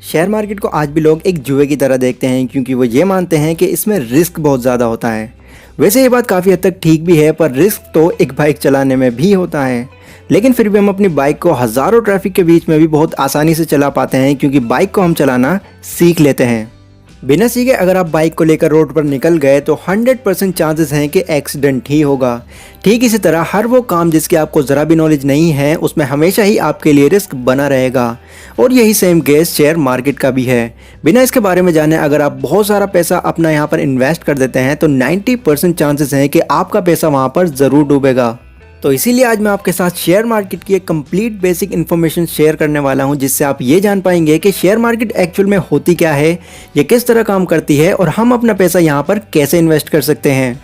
Share market को आज भी लोग एक जुए की तरह देखते हैं क्योंकि वो ये मानते हैं कि इसमें रिस्क बहुत ज़्यादा होता है। वैसे ये बात काफ़ी हद तक ठीक भी है, पर रिस्क तो एक बाइक चलाने में भी होता है। लेकिन फिर भी हम अपनी बाइक को हज़ारों ट्रैफिक के बीच में भी बहुत आसानी से चला पाते हैं क्योंकि बाइक को हम चलाना सीख लेते हैं। बिना सीखे अगर आप बाइक को लेकर रोड पर निकल गए तो 100% चांसेस हैं कि एक्सीडेंट ही होगा। ठीक इसी तरह हर वो काम जिसकी आपको ज़रा भी नॉलेज नहीं है उसमें हमेशा ही आपके लिए रिस्क बना रहेगा। और यही सेम केस शेयर मार्केट का भी है। बिना इसके बारे में जाने अगर आप बहुत सारा पैसा अपना यहाँ पर इन्वेस्ट कर देते हैं तो 90% चांसेस हैं कि आपका पैसा वहाँ पर ज़रूर डूबेगा। तो इसीलिए आज मैं आपके साथ शेयर मार्केट की एक कंप्लीट बेसिक इन्फॉर्मेशन शेयर करने वाला हूं, जिससे आप ये जान पाएंगे कि शेयर मार्केट एक्चुअल में होती क्या है, ये किस तरह काम करती है और हम अपना पैसा यहां पर कैसे इन्वेस्ट कर सकते हैं।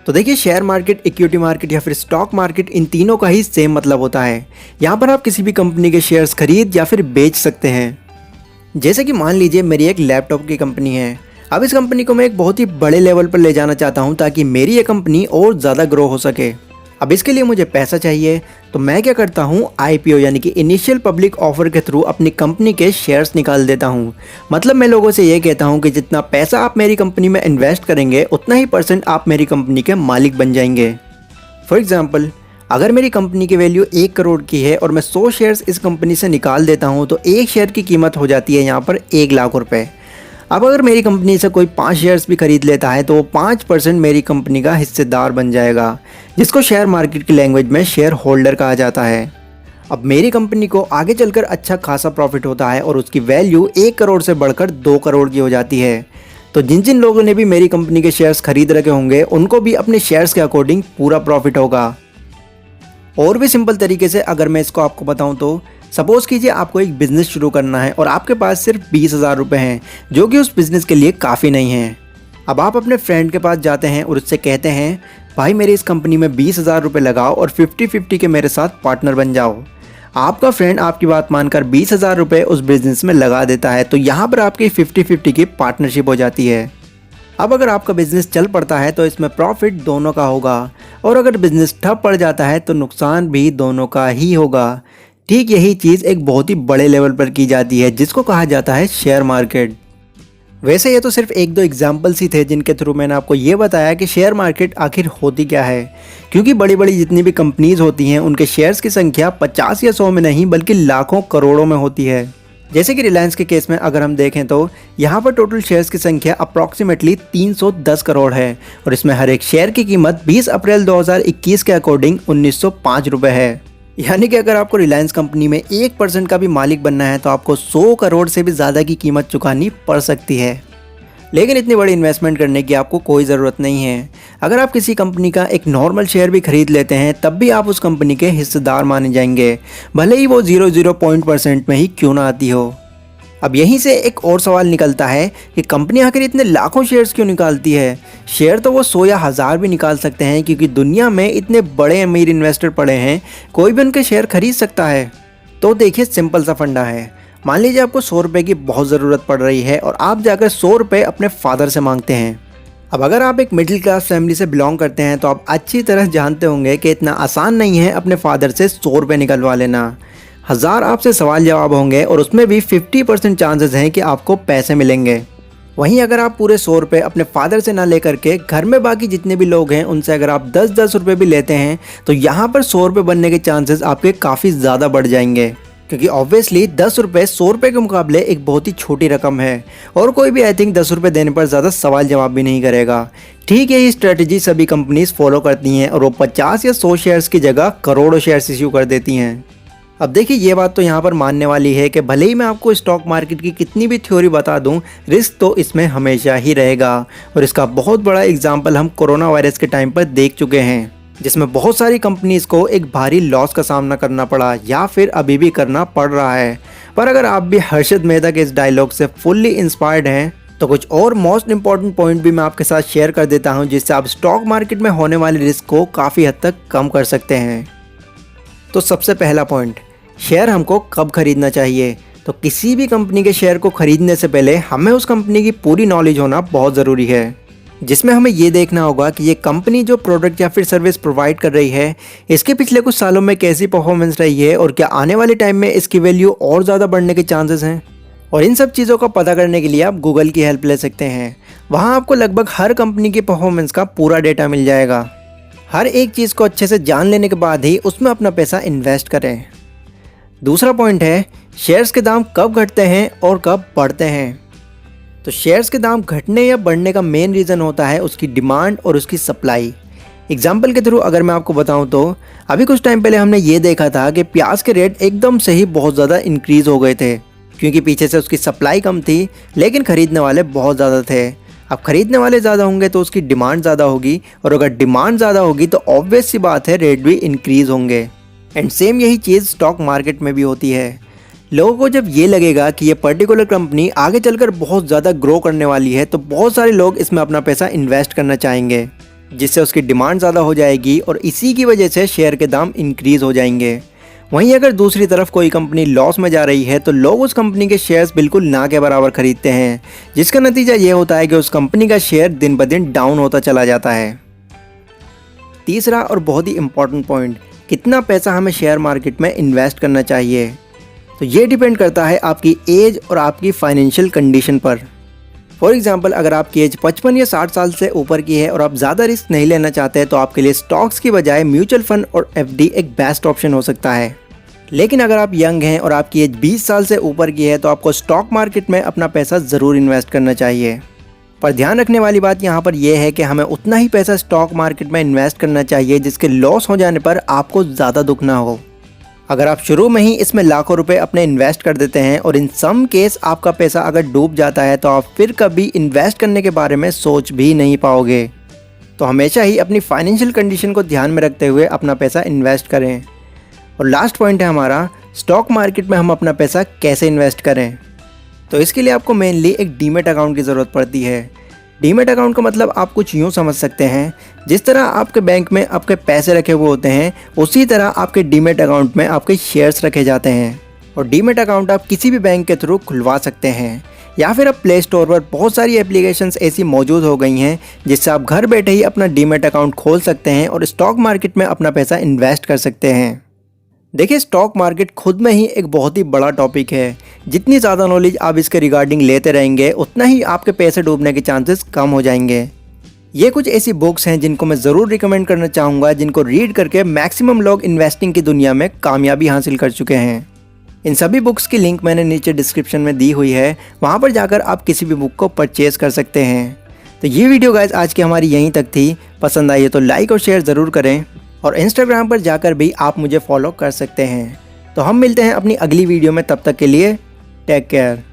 तो देखिए, शेयर मार्केट, इक्विटी मार्केट या फिर स्टॉक मार्केट, इन तीनों का ही सेम मतलब होता है। यहाँ पर आप किसी भी कंपनी के शेयर्स खरीद या फिर बेच सकते हैं। जैसे कि मान लीजिए मेरी एक लैपटॉप की कंपनी है। अब इस कंपनी को मैं एक बहुत ही बड़े लेवल पर ले जाना चाहता हूँ ताकि मेरी ये कंपनी और ज़्यादा ग्रो हो सके। अब इसके लिए मुझे पैसा चाहिए, तो मैं क्या करता हूँ, आईपीओ यानी कि इनिशियल पब्लिक ऑफर के थ्रू अपनी कंपनी के शेयर्स निकाल देता हूँ। मतलब मैं लोगों से ये कहता हूँ कि जितना पैसा आप मेरी कंपनी में इन्वेस्ट करेंगे उतना ही % आप मेरी कंपनी के मालिक बन जाएंगे। फॉर एग्जाम्पल, अगर मेरी कंपनी की वैल्यू 1 करोड़ की है और मैं 100 शेयर्स इस कंपनी से निकाल देता हूँ तो एक शेयर की कीमत हो जाती है यहाँ पर 1 लाख रुपये। अब अगर मेरी कंपनी से कोई 5 शेयर्स भी खरीद लेता है तो वो 5% मेरी कंपनी का हिस्सेदार बन जाएगा, जिसको शेयर मार्केट की लैंग्वेज में शेयर होल्डर कहा जाता है। अब मेरी कंपनी को आगे चलकर अच्छा खासा प्रॉफिट होता है और उसकी वैल्यू 1 करोड़ से बढ़कर 2 करोड़ की हो जाती है। तो जिन जिन लोगों ने भी मेरी कंपनी के शेयर्स खरीद रखे होंगे उनको भी अपने शेयर्स के अकॉर्डिंग पूरा प्रॉफिट होगा। और भी सिंपल तरीके से अगर मैं इसको आपको बताऊं तो सपोज़ कीजिए आपको एक बिज़नेस शुरू करना है और आपके पास सिर्फ 20,000 रुपये हैं, जो कि उस बिज़नेस के लिए काफ़ी नहीं है। अब आप अपने फ्रेंड के पास जाते हैं और उससे कहते हैं, भाई मेरी इस कंपनी में 20,000 रुपये लगाओ और 50-50 के मेरे साथ पार्टनर बन जाओ। आपका फ्रेंड आपकी बात मानकर 20,000 रुपये उस बिज़नेस में लगा देता है, तो यहाँ पर आपकी 50-50 की पार्टनरशिप हो जाती है। अब अगर आपका बिज़नेस चल पड़ता है तो इसमें प्रॉफिट दोनों का होगा, और अगर बिज़नेस ठप पड़ जाता है तो नुकसान भी दोनों का ही होगा। ठीक यही चीज़ एक बहुत ही बड़े लेवल पर की जाती है, जिसको कहा जाता है शेयर मार्केट। वैसे ये तो सिर्फ 1-2 एग्जाम्पल्स ही थे जिनके थ्रू मैंने आपको ये बताया कि शेयर मार्केट आखिर होती क्या है। क्योंकि बड़ी बड़ी जितनी भी कंपनीज होती हैं उनके शेयर्स की संख्या 50 या 100 में नहीं बल्कि लाखों करोड़ों में होती है। जैसे कि रिलायंस के केस में अगर हम देखें तो यहाँ पर टोटल शेयर्स की संख्या अप्रॉक्सीमेटली 310 करोड़ है और इसमें हर एक शेयर की कीमत 20 अप्रैल 2021 के अकॉर्डिंग 1905 रुपये है। यानी कि अगर आपको रिलायंस कंपनी में 1% का भी मालिक बनना है तो आपको 100 करोड़ से भी ज़्यादा की कीमत चुकानी पड़ सकती है। लेकिन इतनी बड़ी इन्वेस्टमेंट करने की आपको कोई ज़रूरत नहीं है। अगर आप किसी कंपनी का एक नॉर्मल शेयर भी खरीद लेते हैं तब भी आप उस कंपनी के हिस्सेदार माने जाएंगे, भले ही वो 0.0% में ही क्यों ना आती हो। अब यहीं से एक और सवाल निकलता है कि कंपनी आखिर इतने लाखों शेयर्स क्यों निकालती है। शेयर तो वो 100 या 1000 भी निकाल सकते हैं, क्योंकि दुनिया में इतने बड़े अमीर इन्वेस्टर पड़े हैं, कोई भी उनके शेयर खरीद सकता है। तो देखिए, सिंपल सा फंडा है। मान लीजिए आपको 100 रुपये की बहुत ज़रूरत पड़ रही है और आप जाकर 100 रुपये अपने फादर से मांगते हैं। अब अगर आप एक मिडिल क्लास फैमिली से बिलोंग करते हैं तो आप अच्छी तरह जानते होंगे कि इतना आसान नहीं है अपने फादर से 100 रुपये निकलवा लेना। 1000 आपसे सवाल जवाब होंगे और उसमें भी 50% चांसेस हैं कि आपको पैसे मिलेंगे। वहीं अगर आप पूरे 100 रुपये अपने फादर से ना लेकर के घर में बाकी जितने भी लोग हैं उनसे अगर आप 10-10 रुपये भी लेते हैं तो यहाँ पर 100 रुपये बनने के चांसेस आपके काफ़ी ज़्यादा बढ़ जाएंगे, क्योंकि ऑब्वियसली 10 रुपये 100 रुपये के मुकाबले एक बहुत ही छोटी रकम है और कोई भी आई थिंक 10 रुपये देने पर ज़्यादा सवाल जवाब भी नहीं करेगा। ठीक यही स्ट्रेटजी सभी कंपनीज फॉलो करती हैं और वो 50 या 100 शेयर्स की जगह करोड़ों शेयर्स इश्यू कर देती हैं। अब देखिए, ये बात तो यहाँ पर मानने वाली है कि भले ही मैं आपको स्टॉक मार्केट की कितनी भी थ्योरी बता दूँ, रिस्क तो इसमें हमेशा ही रहेगा। और इसका बहुत बड़ा एग्जाम्पल हम कोरोना वायरस के टाइम पर देख चुके हैं, जिसमें बहुत सारी कंपनीज को एक भारी लॉस का सामना करना पड़ा या फिर अभी भी करना पड़ रहा है। पर अगर आप भी हर्षद मेहता के इस डायलॉग से फुल्ली इंस्पायर्ड हैं तो कुछ और मोस्ट इंपॉर्टेंट पॉइंट भी मैं आपके साथ शेयर कर देता हूं, जिससे आप स्टॉक मार्केट में होने वाले रिस्क को काफ़ी हद तक कम कर सकते हैं। तो सबसे पहला पॉइंट, शेयर हमको कब खरीदना चाहिए। तो किसी भी कंपनी के शेयर को खरीदने से पहले हमें उस कंपनी की पूरी नॉलेज होना बहुत ज़रूरी है, जिसमें हमें ये देखना होगा कि ये कंपनी जो प्रोडक्ट या फिर सर्विस प्रोवाइड कर रही है इसके पिछले कुछ सालों में कैसी परफॉर्मेंस रही है और क्या आने वाले टाइम में इसकी वैल्यू और ज़्यादा बढ़ने के चांसेस हैं। और इन सब चीज़ों का पता करने के लिए आप गूगल की हेल्प ले सकते हैं। वहाँ आपको लगभग हर कंपनी की परफॉर्मेंस का पूरा डेटा मिल जाएगा। हर एक चीज़ को अच्छे से जान लेने के बाद ही उसमें अपना पैसा इन्वेस्ट करें। दूसरा पॉइंट है, शेयर्स के दाम कब घटते हैं और कब बढ़ते हैं। तो शेयर्स के दाम घटने या बढ़ने का मेन रीज़न होता है उसकी डिमांड और उसकी सप्लाई। एग्जाम्पल के थ्रू अगर मैं आपको बताऊं तो अभी कुछ टाइम पहले हमने ये देखा था कि प्याज के रेट एकदम से ही बहुत ज़्यादा इंक्रीज़ हो गए थे, क्योंकि पीछे से उसकी सप्लाई कम थी लेकिन ख़रीदने वाले बहुत ज़्यादा थे। अब ख़रीदने वाले ज़्यादा होंगे तो उसकी डिमांड ज़्यादा होगी, और अगर डिमांड ज़्यादा होगी तो ऑब्वियस सी बात है रेट भी इंक्रीज़ होंगे। एंड सेम यही चीज़ स्टॉक मार्केट में भी होती है। लोगों को जब ये लगेगा कि ये पर्टिकुलर कंपनी आगे चलकर बहुत ज़्यादा ग्रो करने वाली है तो बहुत सारे लोग इसमें अपना पैसा इन्वेस्ट करना चाहेंगे, जिससे उसकी डिमांड ज़्यादा हो जाएगी और इसी की वजह से शेयर के दाम इंक्रीज़ हो जाएंगे। वहीं अगर दूसरी तरफ कोई कंपनी लॉस में जा रही है तो लोग उस कंपनी के शेयर्स बिल्कुल ना के बराबर खरीदते हैं, जिसका नतीजा ये होता है कि उस कंपनी का शेयर दिन ब दिन डाउन होता चला जाता है। तीसरा और बहुत ही इम्पॉर्टेंट पॉइंट, कितना पैसा हमें शेयर मार्केट में इन्वेस्ट करना चाहिए। तो ये डिपेंड करता है आपकी एज और आपकी फाइनेंशियल कंडीशन पर। फॉर एग्जांपल, अगर आपकी एज 55 या 60 साल से ऊपर की है और आप ज़्यादा रिस्क नहीं लेना चाहते हैं तो आपके लिए स्टॉक्स की बजाय म्यूचुअल फंड और एफडी एक बेस्ट ऑप्शन हो सकता है। लेकिन अगर आप यंग हैं और आपकी एज 20 साल से ऊपर की है तो आपको स्टॉक मार्केट में अपना पैसा ज़रूर इन्वेस्ट करना चाहिए। पर ध्यान रखने वाली बात यहाँ पर यह है कि हमें उतना ही पैसा स्टॉक मार्केट में इन्वेस्ट करना चाहिए जिसके लॉस हो जाने पर आपको ज़्यादा दुख ना हो। अगर आप शुरू में ही इसमें लाखों रुपए अपने इन्वेस्ट कर देते हैं और इन सम केस आपका पैसा अगर डूब जाता है तो आप फिर कभी इन्वेस्ट करने के बारे में सोच भी नहीं पाओगे। तो हमेशा ही अपनी फाइनेंशियल कंडीशन को ध्यान में रखते हुए अपना पैसा इन्वेस्ट करें। और लास्ट पॉइंट है हमारा, स्टॉक मार्केट में हम अपना पैसा कैसे इन्वेस्ट करें। तो इसके लिए आपको मेनली एक डीमेट अकाउंट की ज़रूरत पड़ती है। डीमेट अकाउंट का मतलब आप कुछ यूँ समझ सकते हैं, जिस तरह आपके बैंक में आपके पैसे रखे हुए होते हैं उसी तरह आपके डीमेट अकाउंट में आपके शेयर्स रखे जाते हैं। और डीमेट अकाउंट आप किसी भी बैंक के थ्रू खुलवा सकते हैं, या फिर अब प्ले स्टोर पर बहुत सारी एप्लीकेशंस ऐसी मौजूद हो गई हैं जिससे आप घर बैठे ही अपना डीमेट अकाउंट खोल सकते हैं और स्टॉक मार्केट में अपना पैसा इन्वेस्ट कर सकते हैं। देखिए, स्टॉक मार्केट खुद में ही एक बहुत ही बड़ा टॉपिक है। जितनी ज़्यादा नॉलेज आप इसके रिगार्डिंग लेते रहेंगे उतना ही आपके पैसे डूबने के चांसेस कम हो जाएंगे। ये कुछ ऐसी बुक्स हैं जिनको मैं ज़रूर रिकमेंड करना चाहूँगा, जिनको रीड करके मैक्सिमम लोग इन्वेस्टिंग की दुनिया में कामयाबी हासिल कर चुके हैं। इन सभी बुक्स की लिंक मैंने नीचे डिस्क्रिप्शन में दी हुई है, वहाँ पर जाकर आप किसी भी बुक को परचेज़ कर सकते हैं। तो ये वीडियो गाइस आज की हमारी यहीं तक थी। पसंद आई है तो लाइक और शेयर ज़रूर करें, और इंस्टाग्राम पर जाकर भी आप मुझे फॉलो कर सकते हैं। तो हम मिलते हैं अपनी अगली वीडियो में, तब तक के लिए टेक केयर।